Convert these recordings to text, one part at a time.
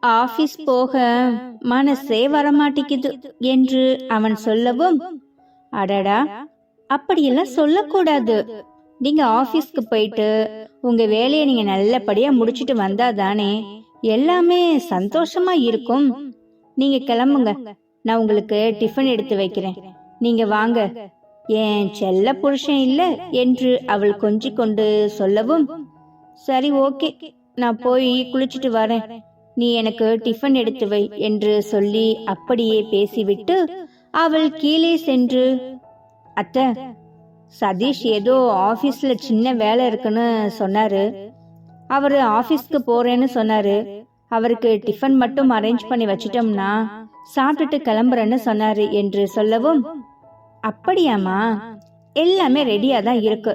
Office போக மனசே வரமாட்டேங்குது என்று அவன் சொல்லவும், அடடா, அப்படியெல்லாம் சொல்லக்கூடாது. நீங்க ஆபீஸ்க்கு போயிட்டு உங்க வேலையை நீங்க நல்லபடியா முடிச்சிட்டு வந்தாதானே எல்லாமே சந்தோஷமா இருக்கும். நீங்க கிளம்புங்க, நான் உங்களுக்கு டிஃபன் எடுத்து வைக்கிறேன். நீங்க வாங்க, என் செல்ல புருஷன் இல்ல என்று அவள் கொஞ்சி கொண்டு சொல்லவும், சரி ஓகே, நான் போய் குளிச்சுட்டு வரேன், நீ எனக்கு டிஃபன் எடுத்து வை என்று சொல்லி அப்படியே பேசிவிட்டு அவள் கீழே சென்று, அத்தை, சதீஷ் ஏதோ ஆபீஸ்ல சின்ன வேலை இருக்குன்னு சொன்னாரு, அவரு ஆபீஸ்க்கு போறேன்னு சொன்னாரு, அவருக்கு டிஃபன் மட்டும் அரேஞ்ச் பண்ணி வச்சிட்டோம்னா சாப்பிட்டுட்டு கிளம்புறேன்னு சொன்னாரு என்று சொல்லவும், அப்படியாமா, எல்லாமே ரெடியா தான் இருக்கு,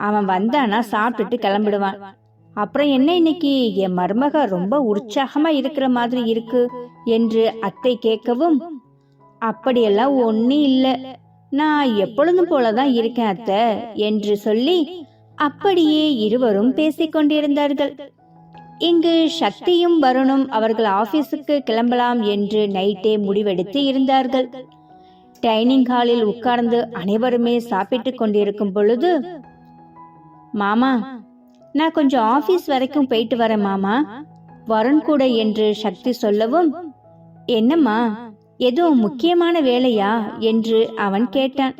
அவன் வந்தானா சாப்பிட்டுட்டு கிளம்பிடுவான். அப்புறம் என்ன, இன்னைக்கு என் மருமக ரொம்ப உற்சாகமா இருக்கிற மாதிரி இருக்கு என்று அத்தை கேட்கவும், அப்படியெல்லாம் ஒன்னும் இல்ல, நான் எப்பொழுதும் போலதான் இருக்கேன் அத்தை என்று சொல்லி அப்படியே இருவரும் பேசிக்கொண்டிருந்தார்கள். இங்கு சக்தியும் வருணும் அவர்கள் ஆபீஸுக்கு கிளம்பலாம் என்று நைட்டே முடிவெடுத்து இருந்தார்கள். டைனிங் ஹாலில் உட்கார்ந்து அனைவருமே சாப்பிட்டு கொண்டிருக்கும் பொழுது, மாமா, நான் கொஞ்சம் ஆபீஸ் வரைக்கும் போயிட்டு வரேன் மாமா, வருண் கூட என்று சக்தி சொல்லவும், என்னம்மா, ஏதோ முக்கியமான வேலையா என்று அவன் கேட்டான்.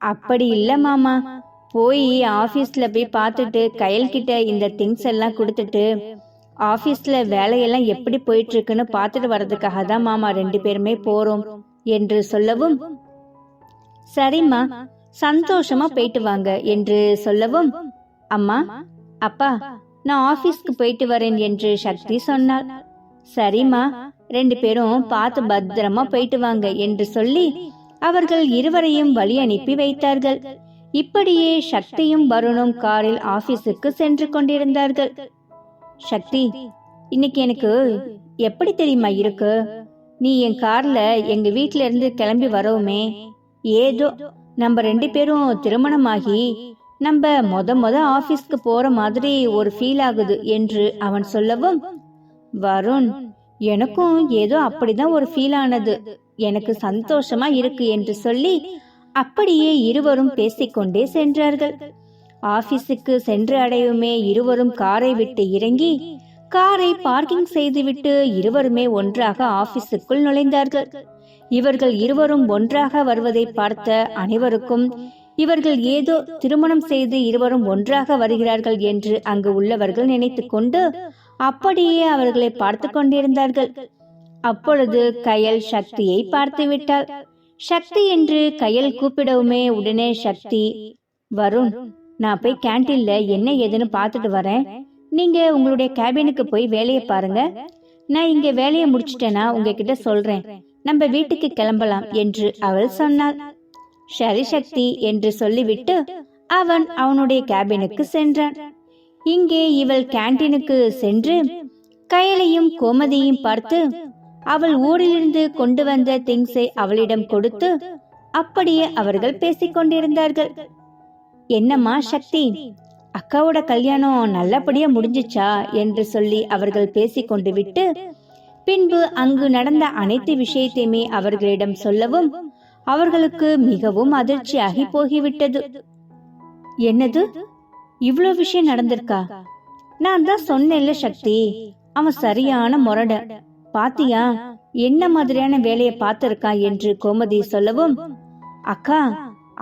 அப்படி இல்ல மாமா, போய் ஆபீஸ்ல போய் பார்த்துட்டு கையல்கிட்ட இந்த திங்ஸ் எல்லாம் கொடுத்துட்டு ஆபீஸ்ல வேலையெல்லாம் எப்படி போயிட்டு இருக்குன்னு பார்த்துட்டு வர்றதுக்காக தான் மாமா 2 பேருமே போறோம் என்று சொல்லவும், சரிம்மா, சந்தோஷமா போயிட்டு வாங்க என்று சொல்லவும், அம்மா, அப்பா, நான் ஆபீஸ்க்கு போயிட்டு வரேன் என்று சக்தி சொன்னாள். சரிம்மா, 2 பேரும் பார்த்து பத்திரமா போயிட்டு வாங்க என்று சொல்லி அவர்கள் இருவரையும் வழி அனுப்பி வைத்தார்கள். இப்படியே சக்தியும் வருணும் காரில் ஆபீஸுக்கு சென்று கொண்டிருந்தார்கள். சக்தி, இன்னைக்கு எனக்கு எப்படி தெரியுமா இருக்கு, நீ என் கார்ல எங்க வீட்ல இருந்து கிளம்பி வரவுமே ஏதோ நம்ம 2 பேரும் திருமணமாகி நம்ம முத ஆபீஸ்க்கு போற மாதிரி ஒரு ஃபீல் ஆகுது என்று அவன் சொல்லவும், வருண், எனக்கும் ஏதோ அப்படிதான் ஒரு ஃபீல் ஆனது, எனக்கு சந்தோஷமா இருக்கு என்று சொல்லி அப்படியே இருவரும் பேசிக்கொண்டே சென்றார்கள். ஆபீஸுக்கு சென்று அடையுமே இருவரும் காரை விட்டு இறங்கி காரை பார்க்கிங் செய்துவிட்டு இருவருமே ஒன்றாக ஆபீஸுக்குள் நுழைந்தார்கள். இவர்கள் இருவரும் ஒன்றாக வருவதை பார்த்த அனைவருக்கும் இவர்கள் ஏதோ திருமணம் செய்து இருவரும் ஒன்றாக வருகிறார்கள் என்று அங்கு உள்ளவர்கள் நினைத்து கொண்டு அப்படியே அவர்களை பார்த்து கொண்டிருந்தார்கள். அப்பொழுது கயல் சக்தியை பார்த்து விட்டாள். சக்தி என்று கயல் கூப்பிடவுமே உடனே சக்தி, வருண், நான் போய் கேண்டீன்ல என்ன ஏதுன்னு பார்த்துட்டு வரேன், நீங்க உங்களுடைய கேபினுக்கு போய் வேலையை பாருங்க, நான் இங்க வேலையை முடிச்சிட்டேனா உங்ககிட்ட சொல்றேன், நம்ம வீட்டுக்கு கிளம்பலாம் என்று அவள் சொன்னாள். சரி சக்தி என்று சொல்லிவிட்டு அவன் அவனுடைய கேபினுக்கு சென்றான். இங்கே இவள் கேண்டீனுக்கு சென்று கயலையும் கோமதியையும் பார்த்து அவள் ஊரிலிருந்து கொண்டு வந்த திங்ஸை அவளிடம் கொடுத்து அப்படியே அவர்கள் பேசிக்கொண்டிருந்தார்கள். என்னம்மா சக்தி, அக்காவோட கல்யாணம் நல்லபடியா முடிஞ்சிச்சா என்று சொல்லி அவர்கள் பேசிக்கொண்டு விட்டு பின்பு அங்கு நடந்த அனைத்து விஷயத்தையுமே அவர்களிடம் சொல்லவும் அவர்களுக்கு மிகவும் அதிர்ச்சியாகி போகிவிட்டது. என்னது, இவ்வளோ விஷயம் நடந்திருக்கா? நான் தான் சொன்னேன்ல சக்தி, அவன் சரியான முரட, பாத்தியா என்ன மாதிரியான வேலையை பார்த்திருக்கான் என்று கோமதி சொல்லவும், அக்கா,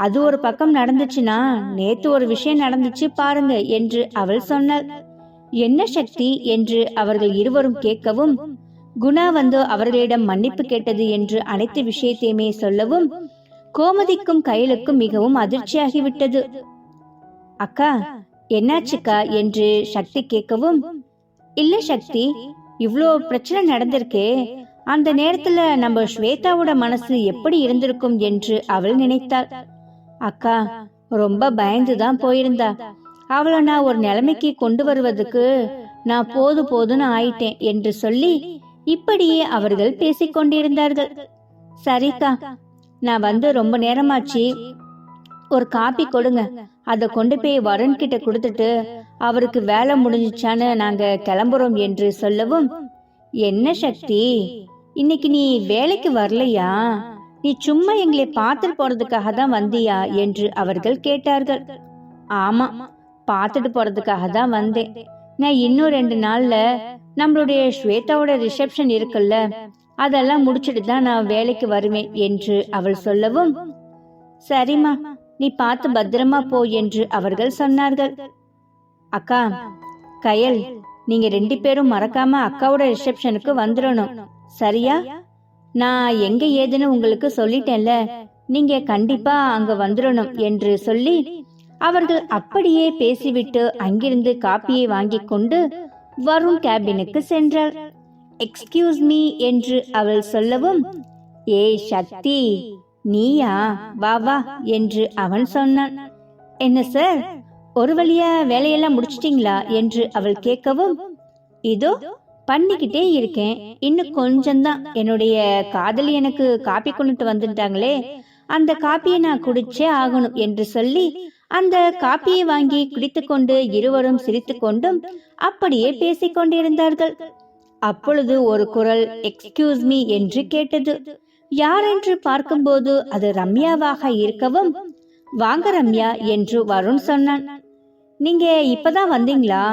அது ஒரு பக்கம் நடந்துச்சுன்னா நேத்து ஒரு விஷயம் நடந்துச்சு பாருங்க என்று அவள் சொன்னாள். என்ன சக்தி என்று அவர்கள் இருவரும் கேட்கவும் குணா வந்து அவர்களிடம் மன்னிப்பு கேட்டது என்று அனைத்து விஷயத்தையுமே சொல்லவும் கோமதிக்கும் கயலுக்கும் மிகவும் அதிர்ச்சியாகிவிட்டது. அக்கா, என்னாச்சுக்கா என்று சக்தி கேட்கவும், இல்ல சக்தி, இவ்வளோ பிரச்சனை நடந்திருக்கே, அந்த நேரத்துல நம்ம ஸ்வேதாவோட மனசு எப்படி இருந்திருக்கும் என்று அவள் நினைத்தாள். அக்கா, ரொம்ப பயந்துதான் போயிருந்தா, அவளை நான் ஒரு நிலைமைக்கு கொண்டு வருவதுக்கு நான் போதும்னு ஆயிட்டேன் என்று சொல்லி இப்படியே அவர்கள் பேசிக்கொண்டிருந்தார்கள். சரிக்கா, நான் வந்து ரொம்ப நேரமாச்சு, ஒரு காப்பி கொடுங்க, அதை கொண்டு போய் வருண் கிட்ட கொடுத்துட்டு அவருக்கு வேலை முடிஞ்சிச்சான்னு நாங்க கிளம்புறோம் என்று சொல்லவும், என்ன சக்தி, இன்னைக்கு நீ வேலைக்கு வரலையா? நீ சும்மா எங்களை பார்த்துட்டு போறதுக்காக தான் வந்தியா என்று அவர்கள் கேட்டார்கள். ஆமா, பார்த்துட்டு போறதுக்காக தான் வந்தேன். நான் இன்னும் 2 நாள்ல நம்மளுடைய ஸ்வேதாவோட ரிசப்ஷன் இருக்குல்ல, அதெல்லாம் முடிச்சிட்டு தான் நான் வேலைக்கு வருவேன் என்று அவள் சொல்லவும், சரிம்மா, நீ பார்த்து பத்திரமா போ என்று அவர்கள் சொன்னார்கள். அக்கா, கயல், நீங்க 2 பேரும் மறக்காம அக்காவோட ரிசப்ஷனுக்கு வந்துடணும், சரியா? நான் எங்க ஏதுன்னு உங்களுக்கு சொல்லிட்டேன்ல, நீங்க கண்டிப்பா அங்க வந்துடணும் என்று சொல்லி அவர்கள் அப்படியே பேசிவிட்டு அங்கிருந்து காப்பியை வாங்கி கொண்டு வருண் கேபினுக்கு சென்றாள். எக்ஸ்கியூஸ் மீ என்று அவள் சொல்லவும், ஏய் சக்தி, நீயா? வா வா என்று அவன் சொன்னான். என்ன சார், ஒரு வழியா வேலையெல்லாம் முடிச்சிட்டீங்களா என்று அவள் கேட்கவும், இதோ பண்ணிக்கிட்டே இருக்கேன், இன்னும் கொஞ்சம்தான். என்னுடைய காதலி எனக்கு காப்பி கொண்டுட்டு வந்துட்டாங்களே, அந்த காப்பியை நான் குடிச்சே ஆகணும் என்று சொல்லி அந்த காப்பியை வாங்கி குடித்துக்கொண்டு இருவரும் சிரித்து கொண்டும் அப்படியே பேசிக் கொண்டிருந்தார்கள். அப்பொழுது ஒரு குரல் எக்ஸ்கியூஸ் மீ என்று கேட்டது. யார் என்று பார்க்கும்போது அது ரம்யாவாக இருக்கவும், வாங்க ரம்யா என்று வருண் சொன்னான். நீங்க இப்பதான் வந்தீங்களா?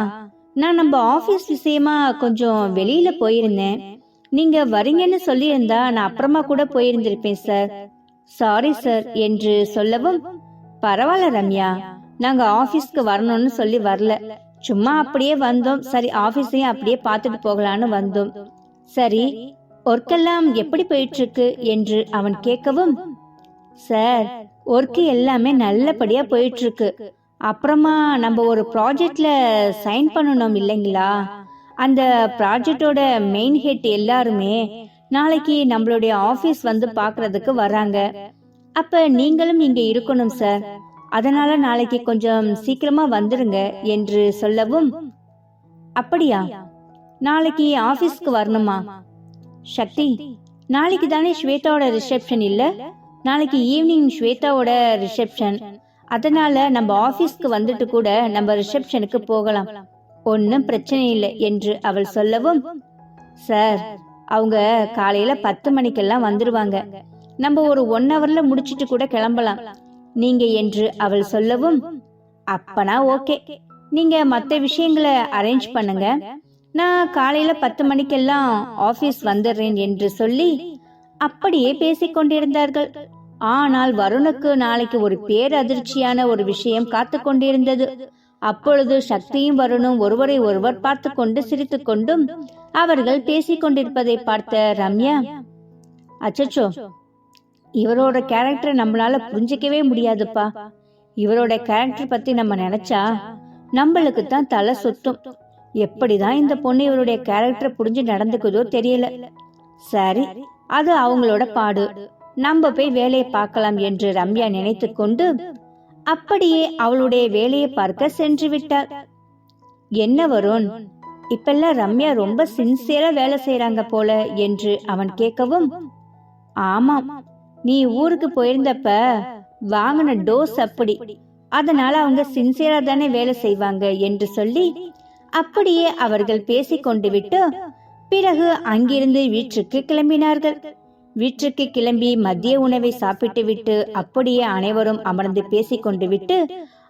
நான் நம்ம ஆபீஸ் விஷயமா கொஞ்சம் வெளியில போயிருந்தேன். நீங்க வரீங்கன்னு சொல்லியிருந்தா நான் அப்புறமா கூட போயிருந்திருப்பேன் சார். சாரி சார் என்று சொல்லவும், பரவாயில்ல ரம்யா, நாங்க ஆபீஸ்க்கு வரணும்னு சொல்லி வரல, சும்மா அப்படியே வந்தோம். சரி, ஆபீஸையும் அப்படியே பார்த்துட்டு போகலான்னு வந்தோம். சரி, ஒர்க்கெல்லாம் எப்படி போயிட்டு இருக்கு என்று அவன் கேட்கவும், சார், ஒர்க்கு எல்லாமே நல்லபடியா போயிட்டு இருக்கு. அப்புறமா நம்ம ஒரு ப்ராஜெக்ட்ல சைன் பண்ணணும் இல்லைங்களா? அந்த ப்ராஜெக்டோட மெயின் ஹெட் எல்லாருமே நாளைக்கு நம்மளுடைய ஆபீஸ் வந்து பாக்குறதுக்கு வராங்க. அப்ப நீங்களும் இங்க இருக்கணும் சார், அதனால நாளைக்கு கொஞ்சம் சீக்கிரமா வந்துருங்க என்று சொல்லவும், அப்படியா, நாளைக்கு ஆபீஸ்க்கு வரணுமா? சக்தி, நாளைக்கு தானே ஸ்வேதாவோட ரிசப்ஷன் இல்ல, நாளைக்கு ஈவினிங் ஸ்வேதாவோட ரிசப்ஷன், அதனால நம்ம ஆபீஸ்க்கு வந்துட்டு கூட நம்ம ரிசப்ஷனுக்கு போகலாம், ஒன்னும் பிரச்சனை இல்லை என்று அவள் சொல்லவும், சார், அவங்க காலையில 10 மணிக்கெல்லாம் வந்துருவாங்க, நம்ம ஒரு 1 ஹவர்ல முடிச்சிட்டு கூட கிளம்பலாம் நீங்க என்று அவள் சொல்லவும், அப்பனா ஓகே, நீங்க மற்ற விஷயங்களை அரேஞ்ச் பண்ணுங்க, நான் காலையில 10 மணிக்கெல்லாம் ஆபீஸ் வந்துடுறேன் என்று சொல்லி அப்படியே பேசிக்கொண்டிருந்தார்கள். ஆனால் வருணுக்கு நாளைக்கு ஒரு பேரதிர்ச்சியான ஒரு விஷயம் காத்து கொண்டிருந்தது. அப்பொழுது சக்தியும் வருணும் ஒருவரை ஒருவர் பார்த்து கொண்டு சிரித்து கொண்டும் அவர்கள் பேசிக் கொண்டிருப்பதை பார்த்த ரம்யா, அச்சச்சோ, இவரோட கேரக்டரை நம்மளால புரிஞ்சிக்கவே முடியாதுப்பா, இவரோட கேரக்டர் பத்தி நம்ம நினைச்சா நம்மளுக்கு தான் தலை சுத்தும், எப்படிதான் இந்த பொண்ணு இவருடைய கேரக்டரை புரிஞ்சு நடந்துக்குதோ தெரியல. சரி, அது அவங்களோட பாடு, நம்ம போய் வேலையை பார்க்கலாம் என்று ரம்யா நினைத்து கொண்டு அப்படியே அவளுடைய வேலையை பார்க்க சென்று விட்டார். என்ன வருண், இப்பெல்லாம் ரம்யா ரொம்ப சின்சியரா வேலை செய்யறாங்க போல என்று அவன் கேட்கவும், ஆமாம், நீ ஊருக்கு போயிருந்தப்ப வாங்கின டோஸ் அப்படி, அதனால அவங்க சின்சியரா தானே வேலை செய்வாங்க என்று சொல்லி அப்படியே அவர்கள் பேசிக்கொண்டு விட்டு பிறகு அங்கிருந்து வீட்டுக்கு கிளம்பினார்கள். வீட்டுக்கு கிளம்பி மதிய உணவை சாப்பிட்டு விட்டு அப்படியே அனைவரும் அமர்ந்து பேசிக்கொண்டு விட்டு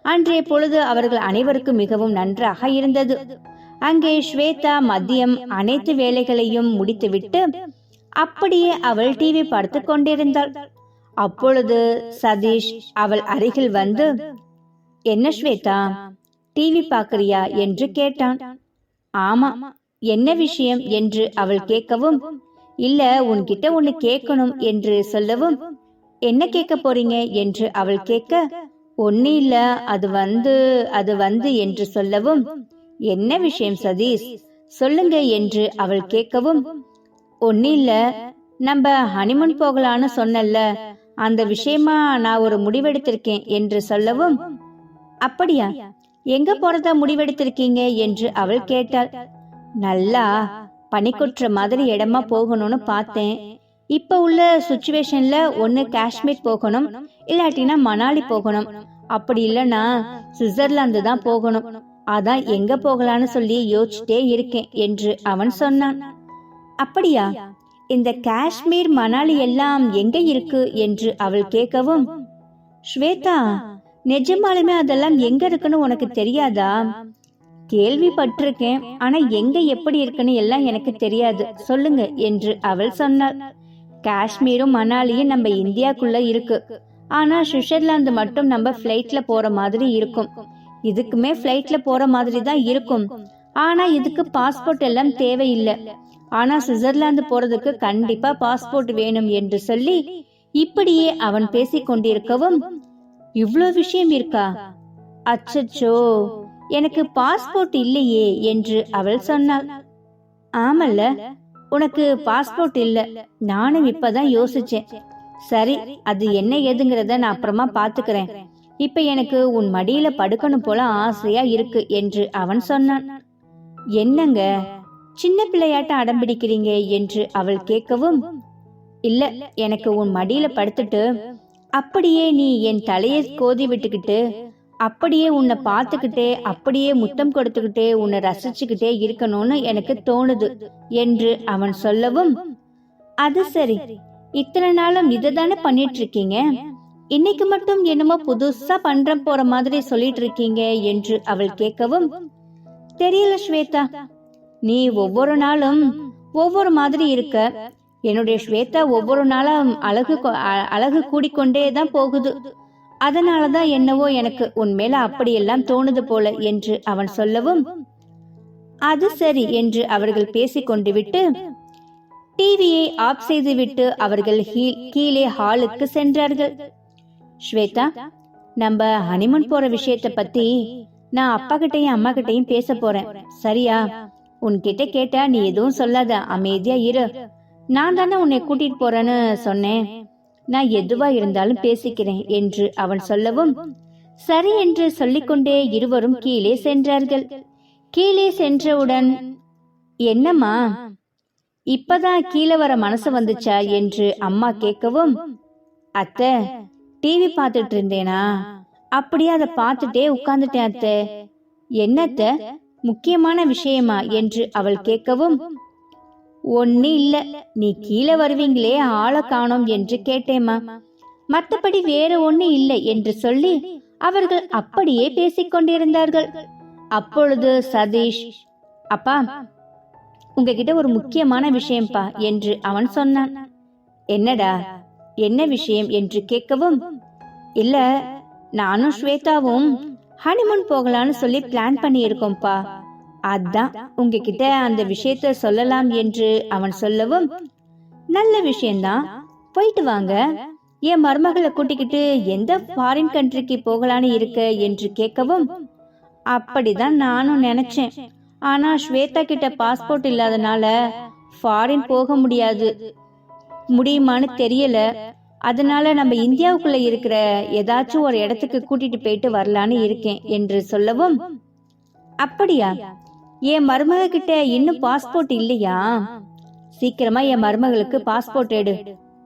அன்றைய பொழுது அவர்கள் அனைவருக்கும் மிகவும் நன்றாக இருந்தது. அங்கே ஸ்வேதா மதியம் அனைத்து வேலைகளையும் முடித்துவிட்டு அப்படியே அவள் டிவி பார்த்து கொண்டிருந்தாள். அப்பொழுது சதீஷ் அவள் அருகில் வந்து, என்ன ஸ்வேதா, டிவி பாக்குறியா என்று கேட்டான். ஆமா, என்ன விஷயம் என்று அவள் கேட்கவும், இல்ல உன்கிட்ட ஒன்னு கேட்கணும் என்று சொல்லவும், என்ன கேட்க போறீங்க என்று அவள் கேட்க, ஒன்னு இல்ல, அது வந்து என்று சொல்லவும், என்ன விஷயம் சதீஷ், சொல்லுங்க என்று அவள் கேட்கவும், ஒன்னு இல்ல, நம்ம ஹனிமூன் போகலான்னு சொன்னல, அந்த விஷயமா நான் ஒரு முடிவெடுத்திருக்கேன் என்று சொல்லவும், அப்படியா, எங்க போறதா முடிவெடுத்திருக்கீங்க என்று அவள் கேட்டாள். நல்லா பனிக்குற்ற மாதிரி இடமா போகணும்னு பார்த்தேன். இப்ப உள்ள சுச்சுவேஷன்ல ஒன்னு காஷ்மீர் போகணும், இல்லாட்டினா மணாலி போகணும், அப்படி இல்லைன்னா சுவிட்சர்லாந்து தான் போகணும். அதான் எங்க போகலான்னு சொல்லி யோசிச்சுட்டே இருக்கேன் என்று அவன் சொன்னான். அப்படியா? இந்த காஷ்மீர் மணாலி எல்லாம் எங்க இருக்கு என்று அவள் கேட்கவும், ஸ்வேதா, நிஜமாலுமே அதெல்லாம் எங்க இருக்குன்னு உனக்கு தெரியாதா? கேள்விப்பட்டிருக்கேன், ஆனா எங்க எப்படி இருக்குன்னு எல்லாம் எனக்கு தெரியாது, சொல்லுங்க என்று அவள் சொன்னாள். காஷ்மீரும் மணாலியும் நம்ம இந்தியாக்குள்ள இருக்கு. ஆனா சுவிட்சர்லாந்து மட்டும் நம்ம பிளைட்ல போற மாதிரி இருக்கும். இதுக்குமே பிளைட்ல போற மாதிரி தான் இருக்கும். ஆனா இதுக்கு பாஸ்போர்ட் எல்லாம் தேவையில்லை. ஆனா சுவிட்சர்லாந்து போறதுக்கு கண்டிப்பா பாஸ்போர்ட் வேணும் என்று சொல்லி இப்படியே அவன் பேசிக் கொண்டிருக்கவும், இவ்ளோ விஷயம் இருக்கா? அச்சச்சோ, எனக்கு பாஸ்போர்ட் இல்லையே என்று அவள் சொன்னாள். ஆமல்ல, உனக்கு பாஸ்போர்ட் இல்ல. நானும் இப்பதான் யோசிச்சேன். சரி, அது என்ன ஏதுங்கிறத நான் அப்புறமா பாத்துக்கிறேன். இப்ப எனக்கு உன் மடியில படுக்கணும் போல ஆசையா இருக்கு என்று அவன் சொன்னான். என்னங்க சின்ன பிள்ளையாட்ட அடம்பிடிக்கிறீங்க என்று அவள் கேட்கவும், இல்ல, எனக்கு உன் மடியில படுத்துட்டு அப்படியே நீ என் தலையை கோதி விட்டுக்கிட்டு அப்படியே உன்னை பார்த்துக்கிட்டே அப்படியே முத்தம் கொடுத்துக்கிட்டே உன்னை ரசிச்சுக்கிட்டே இருக்கணும்னு எனக்கு தோணுது என்று அவன் சொல்லவும், அது சரி, இத்தனை நாளும் இதைதானே பண்ணிட்டு இருக்கீங்க, இன்னைக்கு மட்டும் என்னமோ புதுசா பண்ற போற மாதிரி சொல்லிட்டு இருக்கீங்க என்று அவள் கேட்கவும், தெரியல ஸ்வேதா, நீ ஒவ்வொரு நாளும் ஒவ்வொரு மாதிரி இருக்க. என்னுடைய ஸ்வேதா ஒவ்வொரு நாளும் அழகு கூடிக்கொண்டே தான் போகுது. அதனாலதான் என்னவோ எனக்கு உன் மேல அப்படியெல்லாம் தோணுது போல என்று அவன் சொல்லவும், அது சரி என்று அவர்கள் பேசிக்கொண்டு விட்டு டிவியை ஆஃப் செய்துவிட்டு அவர்கள் கீழே ஹாலுக்கு சென்றார்கள். ஸ்வேதா, நம்ம ஹனிமூன் போற விஷயத்த பத்தி நான் அப்பா கிட்டையும் அம்மா கிட்டையும் பேச போறேன், சரியா? உன்கிட்ட கேட்டா நீ எதுவும் சொல்லாத, அமைதியா இரு. நான் தானே உன்னை கூட்டிட்டு போறேன்னு சொன்னேன். நான் எதுவா இருந்தாலும் பேசிக்கிறேன் என்று அவன் சொல்லவும், சரி என்று சொல்லிக்கொண்டே இருவரும் கீழே சென்றார்கள். கீழே சென்றவுடன், என்னம்மா இப்பதான் கீழே வர மனசு வந்துச்சா என்று அம்மா கேட்கவும், அத்தை, டிவி பார்த்துட்டு இருந்தேனா, அப்படியே அதை பார்த்துட்டே உட்கார்ந்துட்டேன் அத்தை. என்னத்த, முக்கியமான விஷயமா என்று அவள் கேட்கவும், ஒன்னு இல்ல, நீ கீழே வருவீங்களே ஆளை காணோம் என்று கேட்டேம்மா, மற்றபடி வேற ஒண்ணு இல்லை என்று சொல்லி அவர்கள் அப்படியே பேசிக்கொண்டிருந்தார்கள். அப்பொழுது சதீஷ், அப்பா, உங்ககிட்ட ஒரு முக்கியமான விஷயம்பா என்று அவன் சொன்னான். என்னடா, என்ன விஷயம் என்று கேட்கவும், இல்ல, நானும் ஸ்வேதாவும் ஹனிமூன் போகலான்னு சொல்லி பிளான் பண்ணி இருக்கோம்பா, அதான் உங்ககிட்ட அந்த விஷயத்த சொல்லலாம் என்று அவன் சொல்லவும், நல்ல விஷயம்தான், போயிட்டு வாங்க. என் மருமகளை கூட்டிக்கிட்டு எந்த ஃபாரின் கண்ட்ரிக்கு போகலான்னு இருக்க என்று கேட்கவும், அப்படிதான் நானும் நினைச்சேன். ஆனா ஸ்வேதா கிட்ட பாஸ்போர்ட் இல்லாதனால ஃபாரின் போக முடியுமான்னு தெரியல. அதனால நம்ம இந்தியாவுக்குள்ள இருக்கிற ஏதாச்சும் ஒரு இடத்துக்கு கூட்டிட்டு போயிட்டு வரலான்னு இருக்கேன் என்று சொல்லவும், அப்படியா, என் மருமக கிட்ட இன்னும் பாஸ்போர்ட் இல்லையா? சீக்கிரமா என் மருமகளுக்கு பாஸ்போர்ட் எடு.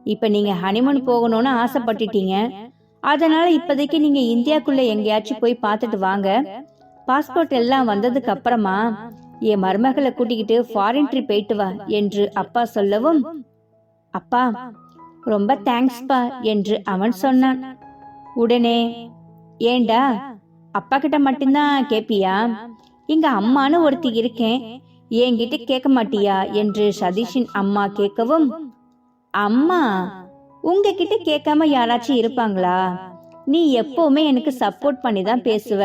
இப்ப நீங்க ஹனிமூன் போகணும்னு ஆசைப்பட்டுட்டீங்க, அதனால இப்போதைக்கு நீங்க இந்தியாக்குள்ள எங்கேயாச்சும் போய் பார்த்துட்டு வாங்க. பாஸ்போர்ட் எல்லாம் வந்ததுக்கு அப்புறமா என் மருமகளை கூட்டிக்கிட்டு ஃபாரின் ட்ரிப் போயிட்டு வா என்று அப்பா சொல்லவும், அப்பா, ரொம்ப தேங்க்ஸ்பா என்று அவன் சொன்னான். உடனே, ஏண்டா அப்பா கிட்ட மட்டும்தான் கேப்பியா? இங்க அம்மானு ஒருத்தி இருக்கேன், என்கிட்ட கேட்க மாட்டியா என்று சதீஷின் அம்மா கேட்கவும், அம்மா, உங்ககிட்ட கேட்காம யாராச்சும் இருப்பாங்களா? நீ எப்பவுமே எனக்கு சப்போர்ட் பண்ணி தான் பேசுவ.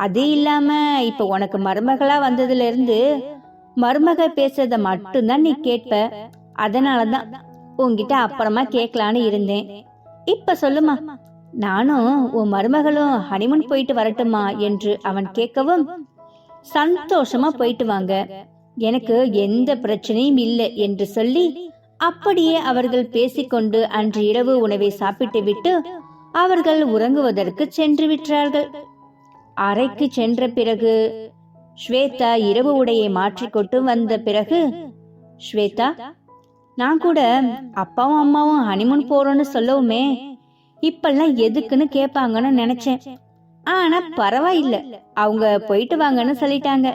அது இல்லாம இப்ப உனக்கு மருமகளா வந்ததுல இருந்து மருமக பேசுறத மட்டும்தான் நீ கேட்ப. அதனாலதான் உன்கிட்ட அப்புறமா கேட்கலான்னு இருந்தேன். இப்ப சொல்லுமா, நானும் உன் மருமகளும் ஹனிமூன் போயிட்டு வரட்டுமா என்று அவன் கேட்கவும், சந்தோஷமா போயிட்டு வாங்க, எனக்கு எந்த பிரச்சனையும் இல்லை என்று சொல்லி அப்படியே அவர்கள் பேசிக்கொண்டு அன்று இரவு உணவை சாப்பிட்டு விட்டு அவர்கள் உறங்குவதற்கு சென்று விட்டார்கள். அறைக்கு சென்ற பிறகு ஸ்வேதா இரவு உடையை மாற்றிக்கொண்டு வந்த பிறகு, ஸ்வேதா, நான் கூட அப்பாவும் அம்மாவும் ஹனிமூன் போறோம்னு சொல்லவுமே இப்பெல்லாம் எதுக்குன்னு கேட்பாங்கன்னு நினைச்சேன். ஆனா பரவாயில்ல, அவங்க போயிட்டு வாங்கன்னு சொல்லிட்டாங்க.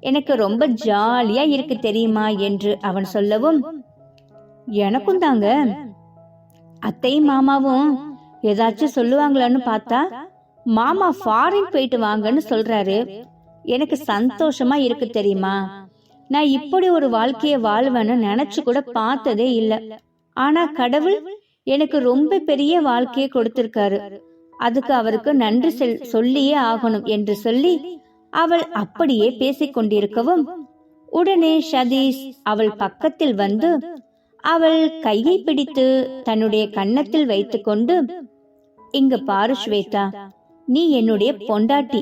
எனக்கு ரொம்ப ஜாலியா இருக்கு தெரியுமா என்று அவன் சொல்லவும், எனக்கும் தாங்க. அத்தையும் மாமாவும் ஏதாச்சும் சொல்லுவாங்களான்னு பார்த்தா மாமா ஃபாரின் போயிட்டு வாங்கன்னு சொல்றாரு. எனக்கு சந்தோஷமா இருக்கு தெரியுமா. நான் இப்படி ஒரு வாழ்க்கைய வாழ்வேன்னு நினைச்சு கூட பார்த்ததே இல்ல. ஆனா கடவுள் எனக்கு ரொம்ப பெரிய வாழ்க்கையை கொடுத்திருக்காரு. அதுக்கு அவருக்கு நன்றி சொல்லியே ஆகணும் என்று சொல்லி அவள் அப்படியே பேசிக் கொண்டிருக்கவும், உடனே சதீஷ் அவள் பக்கத்தில் வந்து அவள் கையை பிடித்து தன்னுடைய கன்னத்தில் வைத்துக்கொண்டு, இங்க பாரு ஸ்வேதா, நீ என்னுடைய பொண்டாட்டி,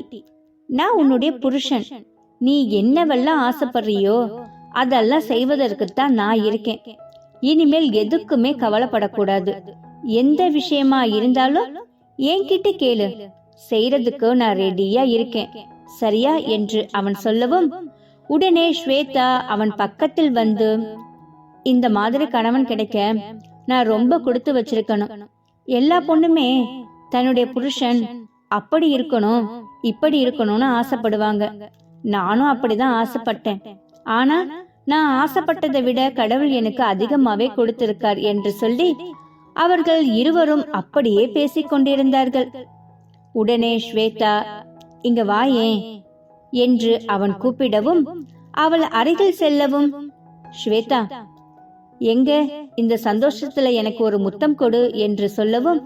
நான் உன்னுடைய புருஷன். நீ என்னவெல்லாம் ஆசைப்படுறியோ அதெல்லாம் செய்வதற்குத்தான் நான் இருக்கேன். இனிமேல் எதுக்குமே கவலைப்படக்கூடாது. எந்த விஷயமா இருந்தாலும் என்கிட்ட கேளு, செய்யறதுக்கு நான் ரெடியா இருக்கேன், சரியா என்று அவன் சொல்லவும், உடனே ஸ்வேதா அவன் பக்கத்தில் வந்து, இந்த மாதிரி கணவன் கிடைக்க நான் ரொம்ப கொடுத்து வச்சிருக்கணும். எல்லா பொண்ணுமே தன்னுடைய புருஷன் அப்படி இருக்கணும் இப்படி இருக்கணும்னு ஆசைப்படுவாங்க. நானும் அப்படிதான் ஆசைப்பட்டேன். ஆனா நான் ஆசைப்பட்டதை விட கடவுள் எனக்கு அதிகமாவே கொடுத்திருக்கார் என்று சொல்லி அவர்கள் இருவரும் அப்படியே பேசிக் கொண்டிருந்தார்கள். உடனே ஸ்வேதா, இங்க வாயே என்று அவன் கூப்பிடவும் அவள் அருகில் செல்லவும், ஸ்வேதா எங்க இந்த சந்தோஷத்துல எனக்கு ஒரு முத்தம் கொடு என்று சொல்லவும்,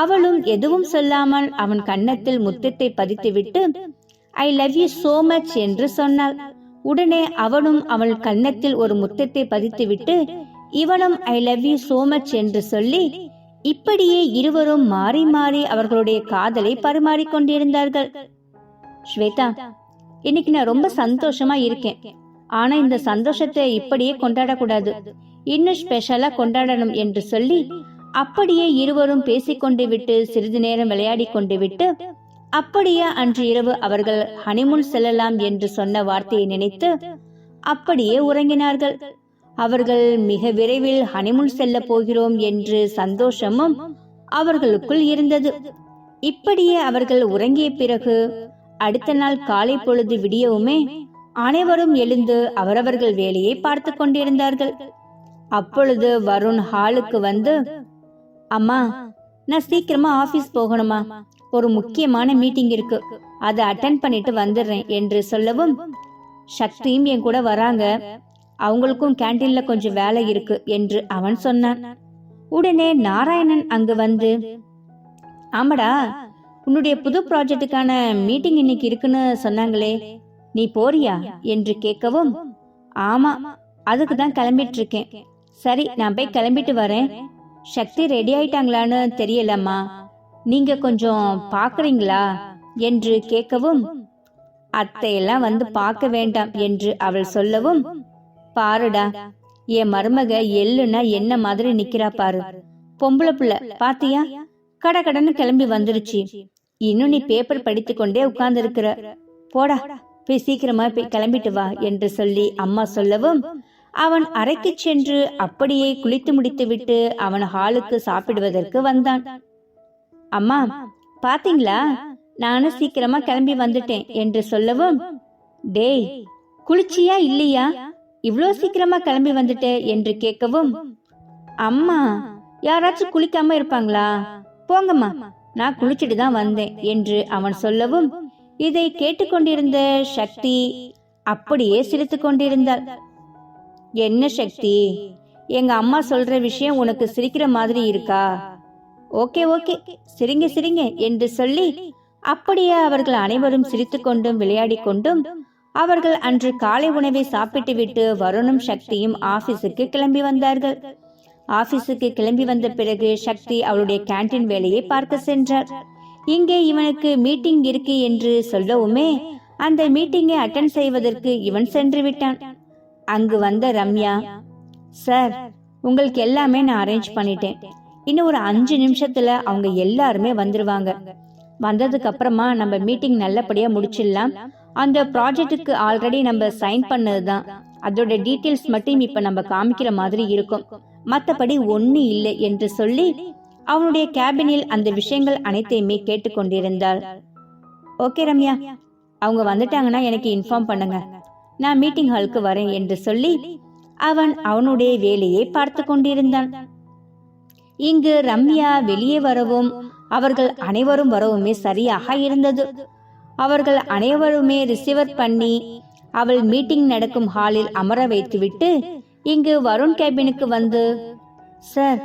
அவளும் எதுவும் சொல்லாமல் அவன் கன்னத்தில் முத்தத்தை பதித்துவிட்டு I love you so much என்று சொன்னாள். உடனே அவனும் அவள் கன்னத்தில் ஒரு முத்தத்தை பதித்துவிட்டு இவனும் ஐ லவ் யூ சோ மச் என்று சொல்லி இப்படியே இருவரும் மாறி மாறி அவர்களுடைய காதலை பரிமாறிக்கொண்டிருந்தார்கள். ஸ்வேதா, இன்னைக்கு நான் ரொம்ப சந்தோஷமா இருக்கேன். ஆனா இந்த சந்தோஷத்தை இப்படியே கொண்டாடக்கூடாது, இன்னும் ஸ்பெஷலா கொண்டாடணும் என்று சொல்லி அப்படியே இருவரும் பேசிக்கொண்டு விட்டு சிறிது நேரம் விளையாடி கொண்டு விட்டு அப்படியே அன்று இரவு அவர்கள் ஹனிமூன் செல்லலாம் என்று சொன்ன வார்த்தையை நினைத்து அப்படியே உறங்கினார்கள். அவர்கள் மிக விரைவில் ஹனிமூன் செல்ல போகிறோம் என்று சந்தோஷமும் அவர்களுக்குள் இருந்தது. இப்படியே அவர்கள் உறங்கிய பிறகு அடுத்த நாள் காலை பொழுது விடியவுமே அனைவரும் எழுந்து அவரவர்கள் வேலையை பார்த்து கொண்டிருந்தார்கள். அப்பொழுது வருண் ஹாலுக்கு வந்து, அம்மா நான் சீக்கிரமா ஆபீஸ் போகணுமா, ஒரு முக்கியமான மீட்டிங் இருக்கு, அதை அட்டென்ட் பண்ணிட்டு வந்துடுறேன் என்று சொல்லவும், சக்தியும் என் கூட வராங்க, அவங்களுக்கும் கேண்டீன்ல கொஞ்சம் வேலை இருக்கு என்று அவன் சொன்னான். உடனே நாராயணன் அங்கு வந்து, ஆமாடா உன்னுடைய புது ப்ராஜெக்டுக்கான மீட்டிங் இன்னைக்கு இருக்குன்னு சொன்னாங்களே, நீ போறியா என்று கேட்கவும், ஆமா அதுக்கு தான் கிளம்பிட்டு இருக்கேன். சரி நான் போய் கிளம்பிட்டு வரேன். சக்தி ரெடி ஆயிட்டாங்களான்னு தெரியலம்மா, நீங்க கொஞ்சம் பாக்குறீங்களா என்று கேட்கவும், அத்தையெல்லாம் வந்து பார்க்க வேண்டாம் என்று அவள் சொல்லவும், பாருடா என் மருமக எள்ளுனா என்ன மாதிரி நிக்கிறா பாரு, பொம்பளை பிள்ளை பாத்தியா, கடன்னு கிளம்பி வந்துருச்சு, இன்னும் நீ பேப்பர் படித்து கொண்டே உட்கார்ந்து இருக்கிற, போடா போய் சீக்கிரமா போய் கிளம்பிட்டு வா என்று சொல்லி அம்மா சொல்லவும், அவன் அறைக்கு சென்று அப்படியே குளித்து முடித்து விட்டு அவன் ஹாலுக்கு சாப்பிடுவதற்கு வந்தான். அம்மா பாத்தீங்களா, நானும் சீக்கிரமா கிளம்பி வந்துட்டேன் என்று சொல்லவும், டேய் குளிச்சியா இல்லையா, இவ்வளோ சீக்கிரமா கிளம்பி வந்துட்ட என்று கேட்கவும், அம்மா யாராச்சும் குளிக்காம இருப்பாங்களா, போங்கம்மா நான் குளிச்சுட்டு தான் வந்தேன் என்று அவன் சொல்லவும், இதை கேட்டுக்கொண்டிருந்த சக்தி அப்படியே சிரித்து கொண்டிருந்தாள். என்ன சக்தி, எங்க அம்மா சொல்ற விஷயம் உனக்கு சிரிக்கிற மாதிரி இருக்கா, ஓகே ஓகே சிரிங்க சிரிங்க என்று சொல்லி அப்படியே அவர்கள் அனைவரும் சிரித்து கொண்டும் விளையாடி கொண்டும் அவர்கள் அன்று காலை உணவை சாப்பிட்டு விட்டு வருணும் சக்தியும் ஆபீஸுக்கு கிளம்பி வந்தார்கள். ஆபீஸுக்கு கிளம்பி வந்த பிறகு சக்தி அவளுடைய கேண்டீன் வேலையை பார்க்க சென்றார். இங்கே இவனுக்கு மீட்டிங் இருக்கு என்று சொல்லவுமே அந்த மீட்டிங்கை அட்டென்ட் செய்வதற்கு இவன் சென்று விட்டான். அங்கு வந்த ரம்யா, சார் உங்களுக்கு எல்லாமே நான் அரேஞ்ச் பண்ணிட்டேன், இன்னும் ஒரு 5 நிமிஷத்துல அவங்க எல்லாருமே வந்துருவாங்க, வந்ததுக்கு அப்புறமா நம்ம மீட்டிங் நல்லபடியா முடிச்சிடலாம், அந்த ப்ராஜெக்டுக்கு ஆல்ரெடி நம்ம சைன் பண்ணதுதான், அதோட டீட்டெயில்ஸ் மட்டும் இப்ப நம்ம காமிக்கிற மாதிரி இருக்கும், மற்றபடி ஒண்ணு இல்லை என்று சொல்லி அவனுடைய கேபினில் அந்த விஷயங்கள் அனைத்தையுமே கேட்டுக்கொண்டிருந்தாள். ஓகே ரம்யா, அவங்க வந்துட்டாங்கன்னா எனக்கு இன்ஃபார்ம் பண்ணுங்க, நான் மீட்டிங் ஹாலுக்கு வரேன் என்று சொல்லி அவன் அவனுடைய வேலையை பார்த்து கொண்டிருந்தான். இங்கு ரம்யா வெளியே வரவும் அவர்கள் அனைவரும் வரவுமே சரியாக இருந்தது. அவர்கள் அனைவருமே ரிசீவர் பண்ணி அவள் மீட்டிங் நடக்கும் ஹாலில் அமர வைத்துவிட்டு இங்கு வருண் கேபினுக்கு வந்து, சார்,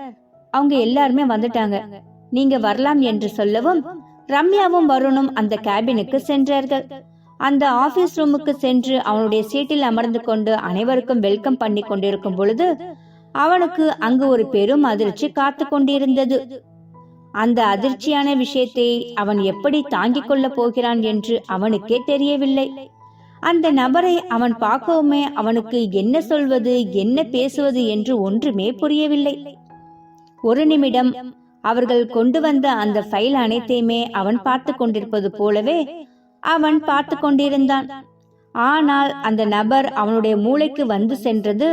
அவங்க எல்லாருமே வந்துட்டாங்க, நீங்க வரலாம் என்று சொல்லவும் ரம்யாவும் வருணும் அந்த கேபினுக்கு சென்றார்கள். அந்த ஆபீஸ் ரூமுக்கு சென்று அவனுடைய சீட்டில் அமர்ந்து கொண்டு அனைவருக்கும் வெல்கம் பண்ணி கொண்டிருக்கும் பொழுது அவனுக்கு அங்கு ஒரு பெரும் அதிர்ச்சி காத்து கொண்டிருந்தது. அந்த அதிர்ச்சியான விஷயத்தை அவன் எப்படி தாங்கிக் கொள்ள போகிறான் என்று அவனுக்கே தெரியவில்லை. அந்த நபரை அவன் பார்க்கவுமே அவனுக்கு என்ன சொல்வது, என்ன பேசுவது என்று ஒன்றுமே புரியவில்லை. ஒரு நிமிடம் அவர்கள் கொண்டு வந்த அந்த ஃபைல் அனைத்தையுமே அவன் பார்த்து கொண்டிருப்பது போலவே அவன் பார்த்து கொண்டிருந்தான். ஆனால் அந்த நபர் அவனுடைய மூளைக்கு வந்து சென்றது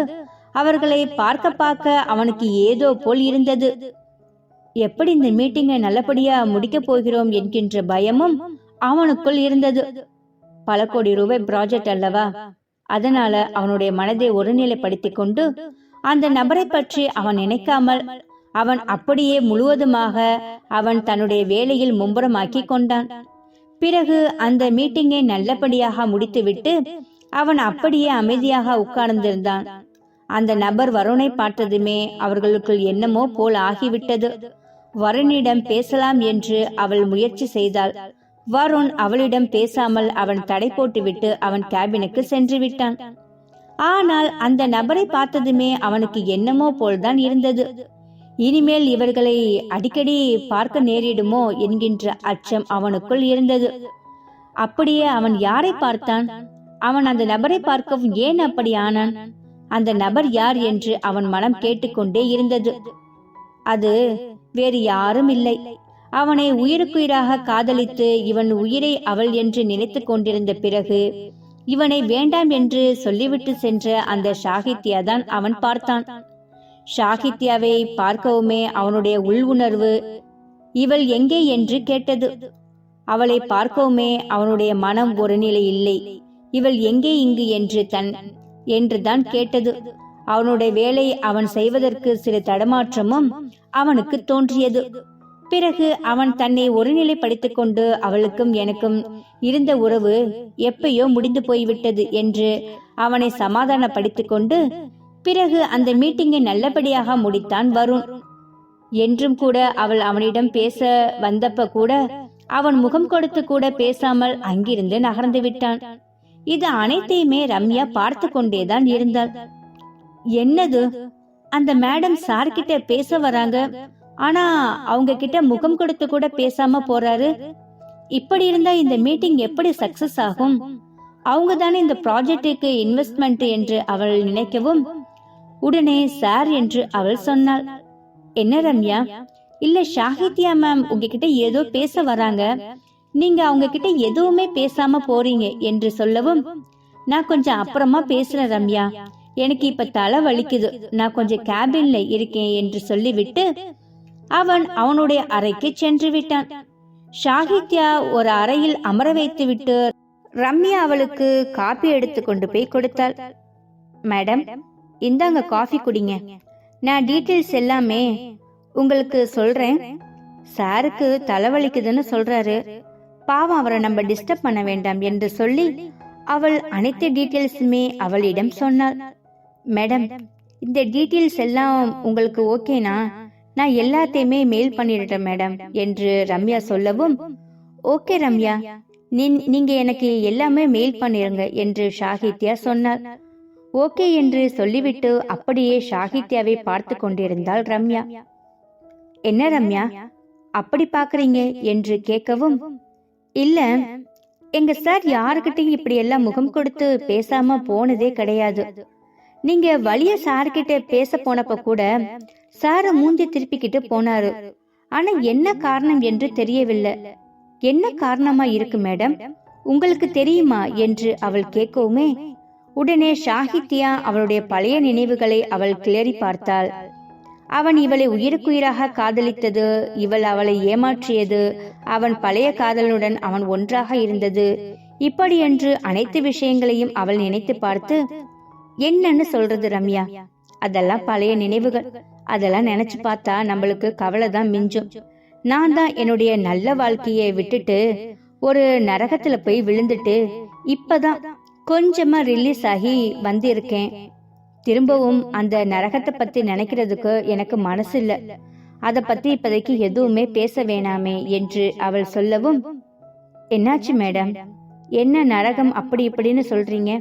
அவர்களை பார்க்க அவனுக்கு ஏதோ போல் இருந்தது. எப்படி இந்த மீட்டிங்கை நல்லபடியா முடிக்க போகிறோம் என்கின்ற பயமும் அவனுக்குள் இருந்தது. பல கோடி ரூபாய் ப்ராஜெக்ட் அல்லவா, அதனால அவனுடைய மனதை ஒருநிலைப்படுத்திக் கொண்டு அந்த நபரை பற்றி அவன் நினைக்காமல் அவன் அப்படியே முழுவதுமாக அவன் தன்னுடைய வேலையில் மும்பரமாக்கி கொண்டான். பிறகு அந்த மீட்டிங்கை நல்லபடியாக முடித்துவிட்டு அவன் அப்படியே அமைதியாக உட்கார்ந்திருந்தான். அந்த நபர் வருணை பார்த்ததுமே அவர்களுக்குள் என்னமோ போல் ஆகிவிட்டது. வருணிடம் பேசலாம் என்று அவள் முயற்சி செய்தாள். வருண் அவளிடம் பேசாமல் அவன் தடை போட்டுவிட்டு அவன் கேபினுக்கு சென்று விட்டான். ஆனால் அந்த நபரை பார்த்ததுமே அவனுக்கு என்னமோ போல்தான் இருந்தது. இனிமேல் இவர்களை அடிக்கடி பார்க்க நேரிடுமோ என்கின்ற அச்சம் அவனுக்குள் இருந்தது. அப்படியே அவன் யாரை பார்த்தான்? அவன் அந்த நபரை பார்க்கவும் ஏன் அப்படி ஆனான்? அந்த நபர் யார் என்று அவன் மனம் கேட்டுக்கொண்டே இருந்தது. அது வேறு யாரும் இல்லை, அவனை உயிருக்குயிராக காதலித்து இவன் உயிரை அவள் என்று நினைத்து கொண்டிருந்த பிறகு இவனை வேண்டாம் என்று சொல்லிவிட்டு சென்ற அந்த ஷாகித்யா தான் அவன் பார்த்தான். ஷாகித்யாவை பார்க்கவுமே அவனுடைய உள் உணர்வு இவள் எங்கே என்று கேட்டது. அவளை பார்க்கவுமே அவனுடைய மனம் ஒரு நிலை இல்லை, இவள் எங்கே இங்கு என்று தான் கேட்டது. அவனுடைய வேலை அவன் செய்வதற்கு சில தடமாற்றமும் அவனுக்கு தோன்றியது. பிறகு அவன் தன்னை ஒருநிலைப்படுத்திக் கொண்டு அவளுக்கும் எனக்கும் இருந்த உறவு எப்பயோ முடிந்து போய்விட்டது என்று அவனை சமாதானப்படுத்திக் கொண்டு பிறகு அந்த மீட்டிங்கை நல்லபடியாக முடித்தான் வருண். என்றும் கூட அவள் அவனிடம் பேச வந்தப்ப கூட அவன் முகம் கொடுத்து கூட பேசாமல் அங்கிருந்து நகர்ந்து விட்டான். இது அனைத்தையுமே ரம்யா பார்த்து கொண்டேதான் இருந்தாள். என்னது, அந்த மேடம் சார் கிட்ட பேச வராங்க, ஆனா அவங்க கிட்ட முகம் கொடுத்து கூட பேசாம போறாரு. இப்படி இருந்தா இந்த மீட்டிங் எப்படி சக்சஸ் ஆகும்? அவங்க தானே இந்த ப்ராஜெக்டுக்கு இன்வெஸ்ட்மெண்ட் என்று அவள் நினைக்கவும் உடனே சார் என்று அவள் சொன்னாள். என்ன ரம்யா? இல்ல ஷாகித்யா மேம் உங்ககிட்ட ஏதோ பேச வராங்க, நீங்க அவங்க கிட்ட எதுவுமே பேசாம போறீங்க என்று சொல்லவும் நான் கொஞ்சம் அப்புறமா பேசுறேன் ரம்யா, எனக்கு இப்ப தலை வலிக்குது, நான் கொஞ்சம் கேபின்ல இருக்கேன் என்று சொல்லிவிட்டு அவன் அவனுடைய அறைக்கு சென்று விட்டான். ஷாகித்யா ஒரு அறையில் அமர வைத்து விட்டு ரம்யா அவளுக்கு காபி எடுத்து கொண்டு போய் கொடுத்தாள். மேடம், இந்தாங்க காஃபி குடிங்க, நான் டீட்டெயில்ஸ் எல்லாமே உங்களுக்கு சொல்றேன். சாருக்கு தலைவலிக்குதுன்னு சொல்றாரு, பாவம் அவரை நம்ம டிஸ்டர்ப் பண்ண வேண்டாம் என்று சொல்லி அவள் அனைத்து டீட்டெயில்ஸுமே அவளிடம் சொன்னாள். மேடம், இந்த டீட்டெயில்ஸ் எல்லாம் உங்களுக்கு ஓகேனா? நான் எல்லாத்தையுமே மெயில் பண்ணிடுறேன் மேடம் என்று ரம்யா சொல்லவும், ஓகே ரம்யா, நீங்க எனக்கு எல்லாமே மெயில் பண்ணிருங்க என்று ஷாகித்யா சொன்னார். ஓகே என்று சொல்லிவிட்டு அப்படியே ஷாகித்யாவை பார்த்து கொண்டிருந்தாள் ரம்யா. என்ன ரம்யா அப்படி பாக்குறீங்க என்று கேட்கவும், இல்ல, எங்க சார் யாருக்கிட்டையும் இப்படி எல்லாம் முகம் கொடுத்து பேசாம போனதே கிடையாது. நீங்க வலிய சார்கிட்ட பேச போனப்ப கூட சார மூஞ்சி திருப்பிக்கிட்டு போனாரு. ஆனா என்ன காரணம் என்று தெரியவில்லை. என்ன காரணமா இருக்கு மேடம், உங்களுக்கு தெரியுமா என்று அவள் கேட்கவுமே உடனே ஷாகித்யா அவளுடைய பழைய நினைவுகளை அவள் கிளறி பார்த்தாள். அவன் இவளை உயிருக்குயிராக காதலித்தது, இவள் அவளை ஏமாற்றியது, அவன் பழைய காதலனுடன் அவன் ஒன்றாக இருந்தது, இப்படி என்று அனைத்து விஷயங்களையும் அவள் நினைத்து பார்த்து, என்னன்னு சொல்றது ரம்யா, அதெல்லாம் பழைய நினைவுகள். அதெல்லாம் நினைச்சு பார்த்தா நம்மளுக்கு கவலை தான் மிஞ்சும். நான் தான் என்னுடைய நல்ல வாழ்க்கையை விட்டுட்டு ஒரு நரகத்துல போய் விழுந்துட்டு இப்பதான் கொஞ்சமா ரிலீஸ் ஆகி வந்திருக்கேன். திரும்பவும் அந்த நரகத்தை பத்தி நினைக்கிறதுக்கு எனக்கு மனசு இல்ல. அதை பத்தி இப்போதைக்கு எதுவுமே பேச வேணாமே என்று அவள் சொல்லவும், என்னாச்சு மேடம், என்ன நரகம் அப்படி இப்படின்னு சொல்றீங்க,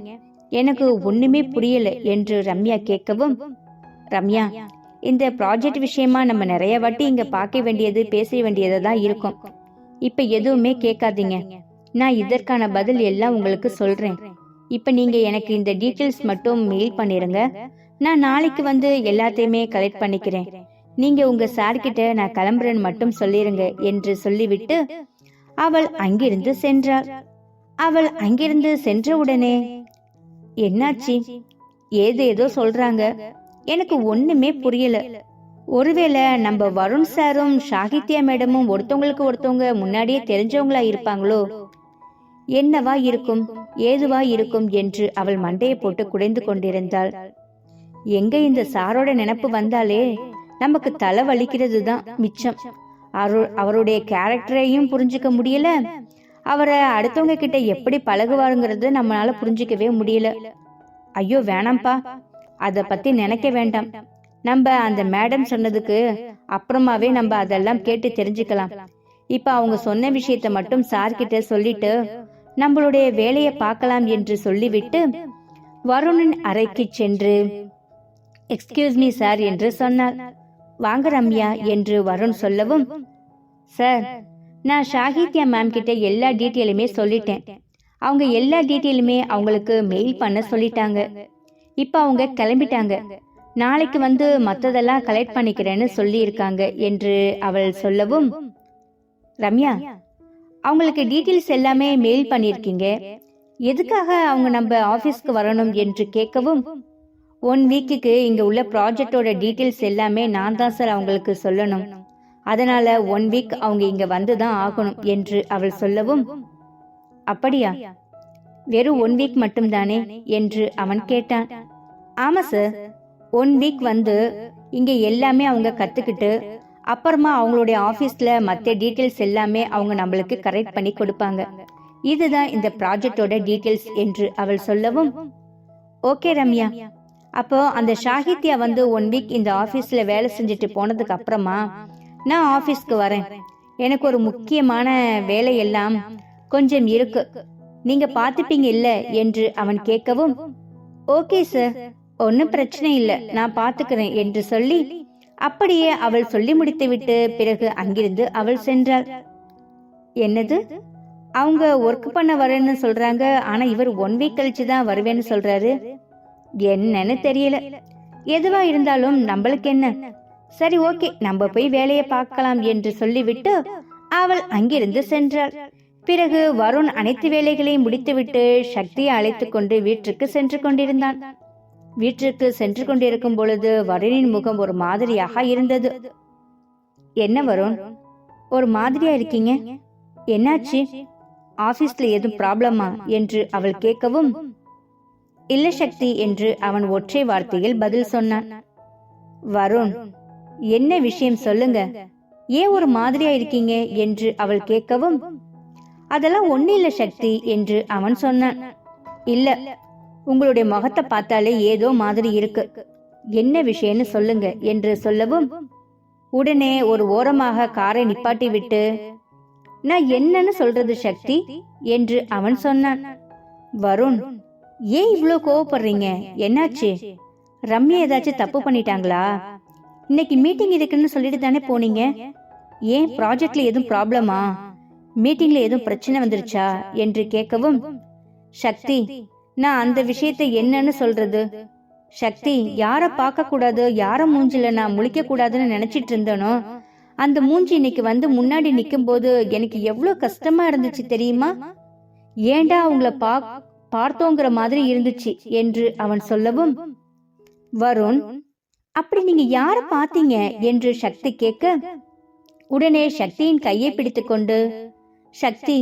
எனக்கு ஒண்ணுமே புரியல என்று ரம்யா கேட்கவும், ரம்யா, இந்த ப்ராஜெக்ட் விஷயமா நம்ம நிறைய வாட்டி இங்க பார்க்க வேண்டியது பேச வேண்டியது தான் இருக்கும். இப்ப எதுவுமே கேட்காதீங்க, நான் இதற்கான பதில் எல்லாம் உங்களுக்கு சொல்றேன். இப்ப நீங்க எனக்கு இந்த டீட்டெயில்ஸ் மட்டும் மெயில் பண்ணிருங்க. நான் நாளைக்கு வந்து எல்லாத்தையுமே கலெக்ட் பண்ணிக்கிறேன். நீங்க உங்க சார் கிட்ட நான் கிளம்புறேன்னு மட்டும் சொல்லிருங்க என்று சொல்லிவிட்டு அவள் அங்கிருந்து சென்றாள். அவள் அங்கிருந்து சென்ற உடனே, என்னாச்சு, ஏதேதோ சொல்றாங்க, எனக்கு ஒண்ணுமே புரியல. ஒருவேளை நம்ம வருண் சாரும் சாகித்யா மேடமும் ஒருத்தவங்களுக்கு ஒருத்தவங்க முன்னாடியே தெரிஞ்சவங்களா இருப்பாங்களோ? என்னவா இருக்கும், ஏதுவா இருக்கும் என்று அவள் மண்டையை போட்டு குடைந்து கொண்டிருந்தாள். எங்க இந்த சாரோட நினைப்பு வந்தாலே நமக்கு தலை வலிக்கிறது தான் மிச்சம். அவருடைய கேரக்டரையும் புரிஞ்சுக்க முடியல, அவரை அடுத்தவங்க கிட்ட எப்படி பழகுவாருங்கிறது நம்மளால புரிஞ்சுக்கவே முடியல. ஐயோ வேணாம்ப்பா, அத பத்தி நினைக்க வேண்டாம். நம்ம அந்த மேடம் சொன்னதுக்கு அப்புறமாவே நம்ம அதெல்லாம் கேட்டு தெரிஞ்சுக்கலாம். இப்ப அவங்க சொன்ன விஷயத்த மட்டும் சார்கிட்ட சொல்லிட்டு நம்மளுடைய வேலையை பார்க்கலாம் என்று சொல்லிவிட்டு வருணின் அறைக்கு சென்று, எக்ஸ்கியூஸ் மீ சார் என்று சொன்னார். வாங்க ரம்யா என்று வருண் சொல்லவும், சார், நான் சாகித்யா மேம் கிட்ட எல்லா டீட்டெயிலுமே சொல்லிட்டேன். அவங்க எல்லா டீட்டெயிலுமே அவங்களுக்கு மெயில் பண்ண சொல்லிட்டாங்க. இப்ப அவங்க கிளம்பிட்டாங்க. நாளைக்கு வந்து மற்றதெல்லாம் கலெக்ட் பண்ணிக்கிறேன்னு சொல்லி இருக்காங்க என்று அவள் சொல்லவும், ரம்யா, அவங்களுக்கு டீட்டெயில்ஸ் எல்லாமே மெயில் பண்ணியிருக்கீங்க, எதுக்காக அவங்க நம்ம ஆஃபீஸ்க்கு வரணும் என்று கேட்கவும், 1 வீக்குக்கு இங்க உள்ள ப்ராஜெக்டோட டீட்டெயில்ஸ் எல்லாமே நான் தான் சார் அவங்களுக்கு சொல்லணும். அதனால 1 வீக் அவங்க இங்க வந்துதான் ஆகணும் என்று அவள் சொல்லவும், அப்படியா, வெறும் 1 வீக் மட்டும் தானே என்று அவன் கேட்டான். ஆமா சார், 1 வீக் வந்து இங்க எல்லாமே அவங்க கத்துக்கிட்டு அப்புறமா அவங்களுடைய ஆபீஸ்ல மற்ற டீட்டெயில்ஸ் எல்லாமே அவங்க நம்மளுக்கு கரெக்ட் பண்ணி கொடுப்பாங்க. இதுதான் இந்த ப்ராஜெக்டோட டீட்டெயில்ஸ் என்று அவள் சொல்லவும், ஓகே ரம்யா, அப்போ அந்த சாகித்யா வந்து 1 வீக் இந்த ஆபீஸ்ல வேலை செஞ்சுட்டு போனதுக்கு அப்புறமா நான் ஆபீஸ்க்கு வரேன். எனக்கு ஒரு முக்கியமான வேலை எல்லாம் கொஞ்சம் இருக்கு, நீங்க பாத்துப்பீங்க இல்ல என்று அவன் கேட்கவும், ஓகே சார், ஒன்னும் பிரச்சனை இல்ல, நான் பாத்துக்கிறேன் என்று சொல்லி அப்படியே அவள் சொல்லி முடித்துவிட்டு பிறகு அங்கிருந்து அவள் சென்றாள். என்னது, அவங்க ஒர்க் பண்ண வரேன்னு சொல்றாங்க, ஆனா இவர் 1 வீக் கழிச்சு தான் வருவேன்னு சொல்றாரு, என்னன்னு தெரியல. எதுவா இருந்தாலும் நம்மளுக்கு என்ன, சரி ஓகே, நம்ம போய் வேலையை பார்க்கலாம் என்று சொல்லிவிட்டு அவள் அங்கிருந்து சென்றாள். பிறகு வருண் அனைத்து வேலைகளையும் முடித்துவிட்டு சக்தியை அழைத்து கொண்டு வீட்டிற்கு சென்று கொண்டிருந்தான். வீட்டிற்கு சென்று கொண்டிருக்கும் பொழுது வருணின் முகம் ஒரு மாதிரியாக இருந்தது. என்ன வருண், ஒரு மாதிரியா இருக்கீங்க, என்னாச்சு, ஆபீஸ்ல எதுவும் ப்ராப்ளமா என்று அவள் கேட்கவும், இல்ல சக்தி என்று அவன் ஒற்றை வார்த்தையில் பதில் சொன்னான். வருண், என்ன விஷயம் சொல்லுங்க, ஏன் ஒரு மாதிரியா இருக்கீங்க என்று அவள் கேட்கவும், அதெல்லாம் ஒண்ணு இல்ல சக்தி என்று அவன் சொன்னான். இல்ல, உங்களுடைய முகத்தை பார்த்தாலே ஏதோ மாதிரி இருக்கு, என்ன விஷயம்னு சொல்லுங்க என்று சொல்லவும், உடனே ஒரு ஓரமாக காரை நிப்பாட்டி விட்டு, நான் என்னன்னு சொல்றது சக்தி என்று அவன் சொன்னான். வருண், ஏன் இவ்ளோ கோவப்படுறீங்க, என்னாச்சு, ரம்யா ஏதாச்சும் தப்பு பண்ணிட்டாங்களா, இன்னைக்கு மீட்டிங் இருக்குன்னு சொல்லிட்டு தானே போனீங்க, ஏன் ப்ராஜெக்ட்ல எதுவும் ப்ராப்ளமா, மீட்டிங்ல எதுவும் பிரச்சனை வந்துருச்சா என்று கேட்கவும், சக்தி, நான் அந்த விஷயத்தை என்னன்னு சொல்றது, சக்தி, யார பார்க்க கூடாது, யார மூஞ்சில நான் முழிக்க கூடாதுன்னு நினைச்சிட்டு இருந்தனோ அந்த மூஞ்சி இன்னைக்கு வந்து முன்னாடி நிக்கும் போது எனக்கு எவ்வளவு கஷ்டமா இருந்துச்சு தெரியுமா, ஏண்டா அவங்கள பார்த்தோங்கிற மாதிரி இருந்துச்சு என்று அவன் சொல்லவும், வருண், அப்படி நீங்க யார பாத்தீங்க என்று சக்தி கேட்க, உடனே சக்தியின் கையை பிடித்து கொண்டு, சக்தி,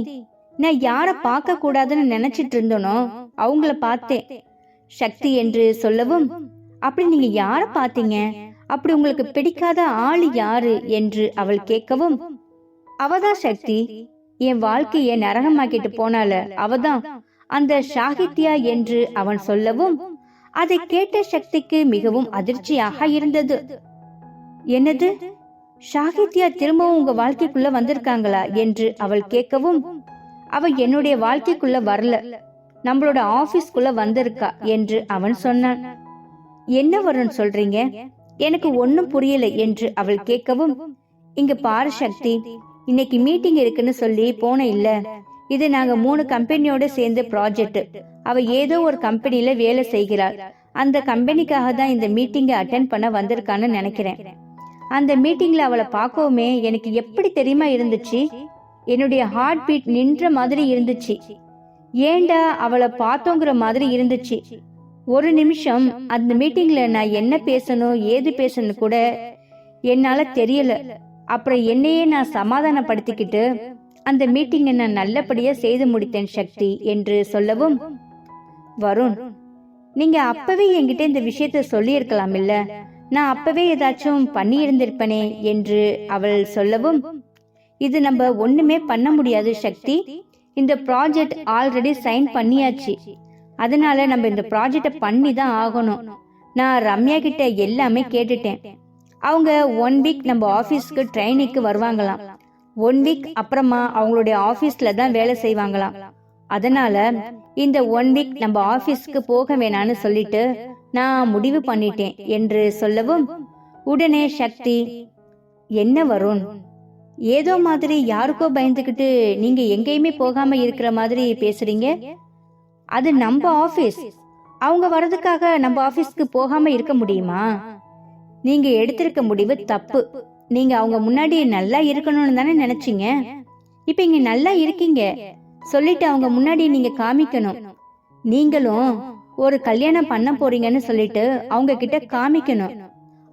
நான் யார பார்க்க கூடாதுன்னு நினைச்சிட்டு இருந்தனோ அவங்கள பார்த்தேன் சக்தி என்று சொல்லவும், அப்படி நீங்க யார பார்த்தீங்க? அப்படி உங்களுக்கு பிடிக்காத ஆளு யாரு என்று அவள் கேட்கவும், அவதான் சக்தி, என் வாழ்க்கைய நரகமாக்கிட்டு போனால அவதான், அந்த ஷாகித்யா என்று அவன் சொல்லவும், அதை கேட்ட சக்திக்கு மிகவும் அதிர்ச்சியாக இருந்தது. என்னது, ஷாகித்யா திரும்பவும் உங்க வாழ்க்கைக்குள்ள வந்திருக்காங்களா என்று அவள் கேட்கவும், அவ என்னுடைய வாழ்க்கைக்குள்ள வரல, நம்மளோட ஆபீஸ்க்குள்ள வந்திருக்கா என்று அவன் சொன்னான். என்ன வருண் சொல்றீங்க? எனக்கு ஒன்னும் புரியல என்று அவள் கேட்கவும், இங்க பாரு சக்தி, இன்னைக்கு மீட்டிங் இருக்குன்னு சொல்லி போன இல்ல, இது நாங்க 3 கம்பெனியோட சேர்ந்து ப்ராஜெக்ட். அவ ஏதோ ஒரு கம்பெனில வேலை செய்கிறாள். அந்த கம்பெனிக்காக தான் இந்த மீட்டிங்கை அட்டென்ட் பண்ண வந்திருக்கான்னு நினைக்கிறேன். அந்த மீட்டிங்ல அவளை பார்க்கவுமே எனக்கு எப்படி தெரியுமா இருந்துச்சு, என்னுடைய ஹார்ட் பீட் நின்ற மாதிரி இருந்துச்சு. ஏண்டா அவளை பார்த்தோங்கிற மாதிரி இருந்துச்சு. ஒரு நிமிஷம் அந்த மீட்டிங்ல நான் என்ன பேசணும் ஏது பேசணும் கூட என்னால தெரியல. அப்புறம் என்னையே நான் சமாதானப்படுத்திக்கிட்டு அந்த மீட்டிங்கை நான் நல்லபடியா செய்து முடித்தேன் சக்தி என்று சொல்லவும், வருண், நீங்க அப்பவே என்கிட்ட இந்த விஷயத்த சொல்லி இருக்கலாம் இல்ல, நான் அப்பவே ஏதாச்சும் பண்ணி இருந்திருப்பனே என்று அவள் சொல்லவும், இது நம்ம ஒண்ணுமே பண்ண முடியாது சக்தி, இந்த ப்ராஜெக்ட் ஆல்ரெடி சைன் பண்ணியாச்சு, அதனால நம்ம இந்த ப்ராஜெக்ட பண்ணி தான் ஆகணும். நான் ரம்யா கிட்ட எல்லாமே கேட்டுட்டேன். அவங்க 1 வீக் நம்ம ஆபீஸ்க்கு ட்ரைனிங்க்கு வருவாங்களாம். 1 வீக் அப்புறமா அவங்களுடைய ஆபீஸ்ல தான் வேலை செய்வாங்களாம். அதனால இந்த 1 வீக் நம்ம ஆபீஸ்க்கு போக வேணான்னு சொல்லிட்டு நான் முடிவு பண்ணிட்டேன் என்று சொல்லவும், உடனே சக்தி, என்ன வருண், ஏதோ மாதிரி யாருக்கோ பயந்துகிட்டு நீங்க எங்கேயுமே போகாம இருக்கிற மாதிரி பேசுறீங்க. அது நம்ம ஆபீஸ், அவங்க வர்றதுக்காக நம்ம ஆபீஸ்க்கு போகாம இருக்க முடியுமா? நீங்க எடுத்திருக்க முடிவு தப்பு. நீங்க அவங்க முன்னாடி நல்லா இருக்கணும்னு தானே நினைச்சீங்க. இப்ப இங்க நல்லா இருக்கீங்க சொல்லிட்டு அவங்க முன்னாடி நீங்க காமிக்கணும். நீங்களும் ஒரு கல்யாணம் பண்ண போறீங்கன்னு சொல்லிட்டு அவங்க கிட்ட காமிக்கணும்.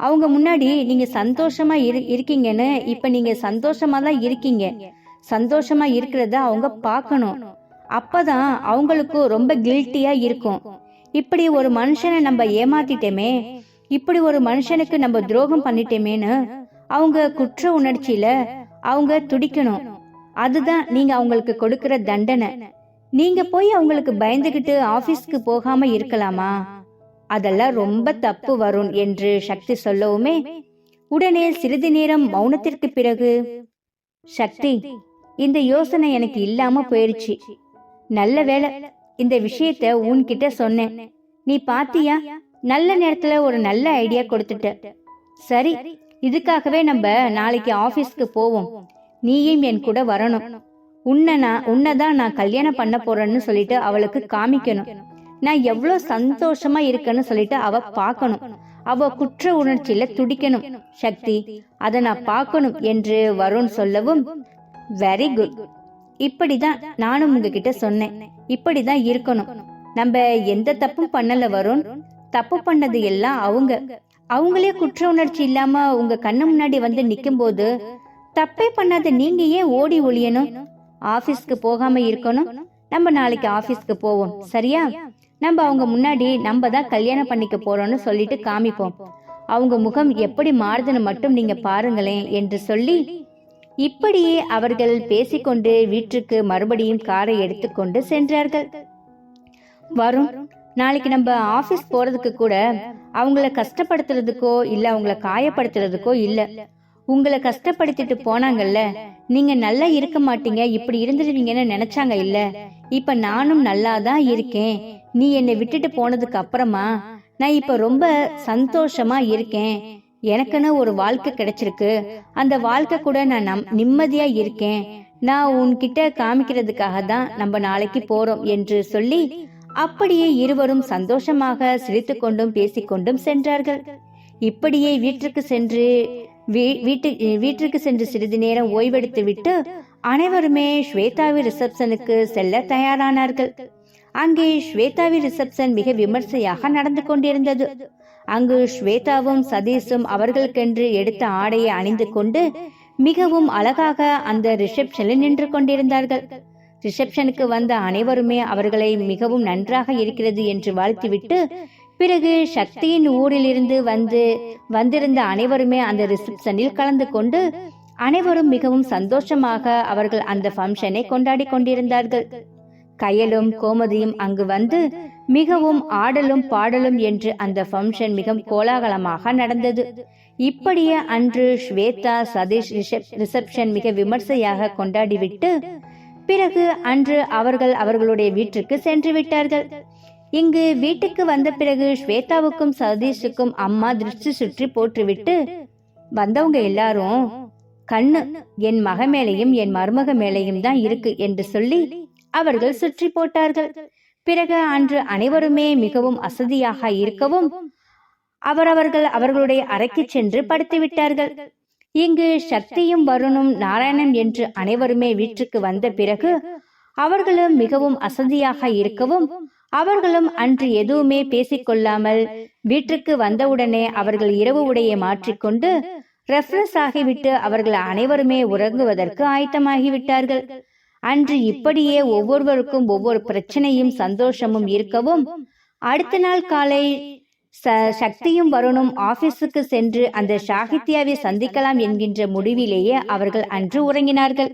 அவங்க முன்னாடி நீங்க சந்தோஷமா இருக்கீங்கன்னு. இப்ப நீங்க சந்தோஷமா தான் இருக்கீங்க. சந்தோஷமா இருக்கிறத அவங்க பார்க்கணும். அப்பதான் அவங்களுக்கு ரொம்ப கில்ட்டியா இருக்கும். இப்படி ஒரு மனுஷனை நம்ம ஏமாத்திட்டோமே, இப்படி ஒரு மனுஷனுக்கு நம்ம துரோகம் பண்ணிட்டோமேன்னு அவங்க குற்ற உணர்ச்சியில அவங்க துடிக்கணும். அதுதான் நீங்க அவங்களுக்கு கொடுக்கிற தண்டனை. நீங்க போய் அவங்களுக்கு பயந்துகிட்டு ஆபீஸ்க்கு போகாம இருக்கலாமா? அதெல்லாம் ரொம்ப தப்பு வருண் என்று சக்தி சொல்லவுமே, உடனே சிறிது நேரம் மௌனத்திற்கு பிறகு, சக்தி, இந்த யோசனை எனக்கு இல்லாம போயிருச்சு. நல்ல வேளை இந்த விஷயத்த உன்கிட்ட சொன்னேன். நீ பாத்தியா, நல்ல நேரத்துல ஒரு நல்ல ஐடியா கொடுத்துட்ட. சரி, இதுக்காகவே நம்ம நாளைக்கு ஆபீஸ்க்கு போவோம். நீயும் என் கூட வரணும். உன்னதான் நான் கல்யாணம் பண்ண போறேன்னு சொல்லிட்டு அவளுக்கு காமிக்கணும். நான் எவ்வளவு சந்தோஷமா இருக்கேன்னு சொல்லிட்டு அவ பார்க்கணும். அவ குற்ற உணர்ச்சியில துடிக்கணும். சக்தி, அதை நான் பார்க்கணும் என்று வருண் சொல்லவும், வெரி குட், இப்படிதான் நானும் உங்ககிட்ட சொன்னேன். இப்படிதான் இருக்கணும். நம்ம எந்த தப்பும் பண்ணல வருண். தப்பு பண்ணது எல்லாம் அவங்களே குற்ற உணர்ச்சி இல்லாம உங்க கண்ணு முன்னாடி வந்து நிக்கும் போது தப்பே பண்ணாத நீங்க ஏன் ஓடி ஒளியணும்? ஆபீஸ்க்கு போகாம இருக்கணும். நம்ம நாளைக்கு ஆபீஸ்க்கு போவோம், சரியா? நம்ம அவங்க முன்னாடி நம்ம தான் கல்யாணம் பண்ணிக்க போறோம்னு சொல்லிட்டு காமிப்போம். அவங்க முகம் எப்படி மாறுதுன்னு மட்டும் நீங்க பாருங்களேன் என்று சொல்லி, இப்படியே அவர்கள் பேசிக்கொண்டு வீட்டுக்கு மறுபடியும் காரை எடுத்துக்கொண்டு சென்றார்கள். வரும், நாளைக்கு நம்ம ஆபீஸ் போறதுக்கு கூட அவங்கள கஷ்டப்படுத்துறதுக்கோ இல்ல அவங்கள காயப்படுத்துறதுக்கோ இல்ல. உங்களை கஷ்டப்படுத்திட்டு போனாங்கல்ல, நீங்க நல்லா இருக்க மாட்டீங்க, இப்படி இருந்துருவீங்கன்னு நினைச்சாங்க இல்ல. இப்ப நானும் நல்லாதான் இருக்கேன். நீ என்னை விட்டுட்டு போனதுக்கு அப்புறமா நான் இப்ப ரொம்ப சந்தோஷமா இருக்கேன். எனக்குன்னு ஒரு வாழ்க்கை கிடைச்சிருக்கு. அந்த வாழ்க்கை கூட நான் நிம்மதியா இருக்கேன். நான் உன்கிட்ட காமிக்கிறதுக்காக தான் நம்ம நாளைக்கு போறோம் என்று சொல்லி, அப்படியே இருவரும் சந்தோஷமாக சிரித்து கொண்டும் பேசிக்கொண்டும் சென்றார்கள். இப்படியே வீட்டிற்கு சென்று சிறிது நேரம் ஓய்வெடுத்து விட்டு அனைவருமே ஸ்வேதாவின் ரிசப்ஷனுக்கு செல்ல தயாரானார்கள். அங்கே ஸ்வேதாவின் ரிசப்ஷன் மிக விமர்சையாக நடந்து கொண்டிருந்தது. அங்கு ஸ்வேதாவும் சதீஷும் அவர்களுக்கென்று எடுத்த ஆடையை அணிந்து கொண்டு மிகவும் அழகாக அந்த ரிசப்ஷனில் நின்று கொண்டிருந்தார்கள். ரிசப்ஷனுக்கு வந்த அனைவருமே அவர்களை மிகவும் நன்றாக இருக்கிறது என்று வாழ்த்திவிட்டு, பிறகு சக்தியின் ஊரிலிருந்து வந்திருந்த அனைவருமே அந்த ரிசப்ஷனில் கலந்து கொண்டு அனைவரும் மிகவும் சந்தோஷமாக அவர்கள் அந்த ஃபங்க்ஷனை கொண்டாடி கொண்டிருந்தார்கள். கயலும் கோமதியும் அங்கு வந்து மிகவும் ஆடலும் பாடலும் என்று அந்த ஃபங்க்ஷன் மிகவும் கோலாகலமாக நடந்தது. இப்படியே அன்று ஸ்வேதா சதீஷ் ரிசப்ஷன் மிக விமர்சையாக கொண்டாடிவிட்டு பிறகு அன்று அவர்கள் அவர்களுடைய வீட்டிற்கு சென்று விட்டார்கள். இங்கு வீட்டுக்கு வந்த பிறகு ஸ்வேதாவுக்கும் சதீஷுக்கும் அம்மா திருஷ்டி சுற்றி போட்டுவிட்டு, வந்தவங்க எல்லாரும் கண்ணு என் மக மேலையும் என் மருமக மேலையும் தான் இருக்கு என்று சொல்லி அவர்கள் சுற்றி போட்டார்கள். பிறகு அன்று அனைவருமே மிகவும் அசதியாக இருக்கவும் அவரவர்கள் அவர்களுடைய அறைக்கு சென்று படுத்து விட்டார்கள். இங்கு சக்தியும் வருணும் நாராயணன் என்று அனைவருமே வீட்டுக்கு வந்த பிறகு அவர்களும் மிகவும் அசதியாக இருக்கவும் அவர்களும் அன்று எதுவுமே பேசிக்கொள்ளாமல் வீட்டுக்கு வந்தவுடனே அவர்கள் இரவு உடையை மாற்றிக்கொண்டு ரெஃப்ரெஷ் ஆகிவிட்டு அவர்கள் அனைவருமே உறங்குவதற்கு ஆயத்தமாகிவிட்டார்கள். அன்று இப்படியே ஒவ்வொருவருக்கும் ஒவ்வொரு பிரச்சனையும் சந்தோஷமும் இருக்கவும் அடுத்த நாள் காலை சக்தியும் வருணும் ஆபீஸுக்கு சென்று அந்த சாகித்யாவை சந்திக்கலாம் என்கின்ற முடிவிலேயே அவர்கள் அன்று உறங்கினார்கள்.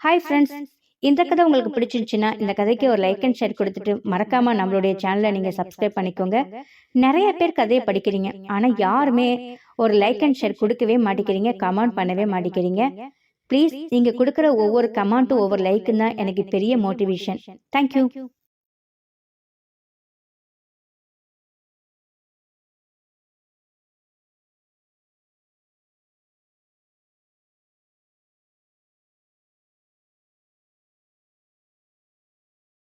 ஹாய் ஃப்ரெண்ட்ஸ், இந்த கதை உங்களுக்கு பிடிச்சிருந்துச்சுன்னா இந்த கதைக்கு ஒரு லைக் அண்ட் ஷேர் கொடுத்துட்டு மறக்காம நம்மளுடைய சேனலை நீங்க சப்ஸ்கிரைப் பண்ணிக்கோங்க. நிறைய பேர் கதையை படிக்கிறீங்க, ஆனா யாருமே ஒரு லைக் அண்ட் ஷேர் கொடுக்கவே மாட்டேங்கிறீங்க, கமெண்ட் பண்ணவே மாட்டேங்கிறீங்க. ப்ளீஸ் நீங்க கொடுக்குற ஒவ்வொரு கமெண்ட்டும் ஒவ்வொரு லைக்கும் தான் எனக்கு பெரிய மோட்டிவேஷன். தேங்க்யூ.